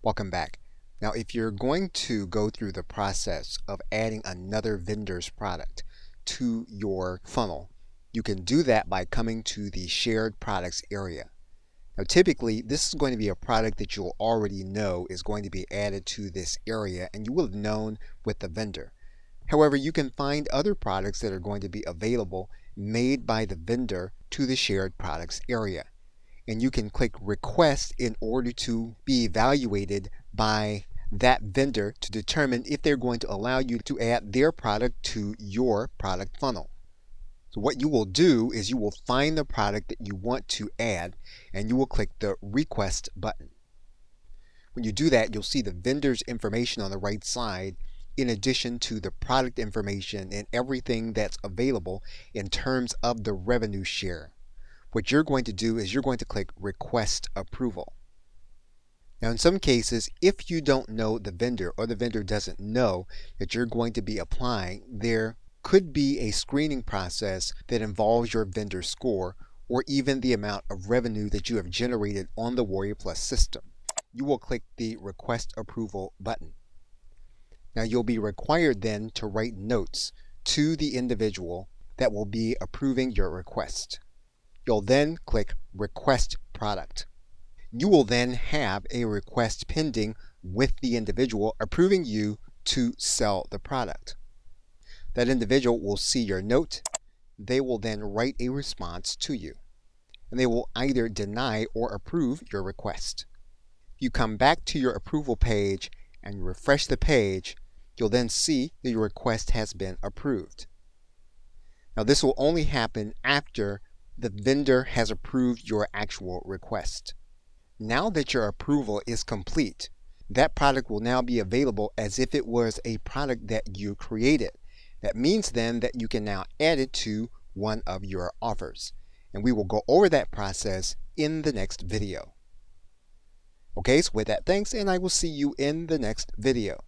Welcome back. Now, if you're going to go through the process of adding another vendor's product to your funnel, you can do that by coming to the shared products area. Now, typically, this is going to be a product that you'll already know is going to be added to this area, and you will have known with the vendor. However, you can find other products that are going to be available made by the vendor to the shared products area. And you can click request in order to be evaluated by that vendor to determine if they're going to allow you to add their product to your product funnel. So what you will do is you will find the product that you want to add and you will click the request button. When you do that, you'll see the vendor's information on the right side in addition to the product information and everything that's available in terms of the revenue share. What you're going to do is you're going to click request approval. Now in some cases, if you don't know the vendor or the vendor doesn't know that you're going to be applying, there could be a screening process that involves your vendor score or even the amount of revenue that you have generated on the WarriorPlus system. You will click the request approval button. Now you'll be required then to write notes to the individual that will be approving your request. You'll then click request product. You will then have a request pending with the individual approving you to sell the product. That individual will see your note. They will then write a response to you, and they will either deny or approve your request. You come back to your approval page and you refresh the page, you'll then see that your request has been approved. Now this will only happen after the vendor has approved your actual request. Now that your approval is complete, that product will now be available as if it was a product that you created. That means then that you can now add it to one of your offers. And we will go over that process in the next video. Okay, so with that, thanks, and I will see you in the next video.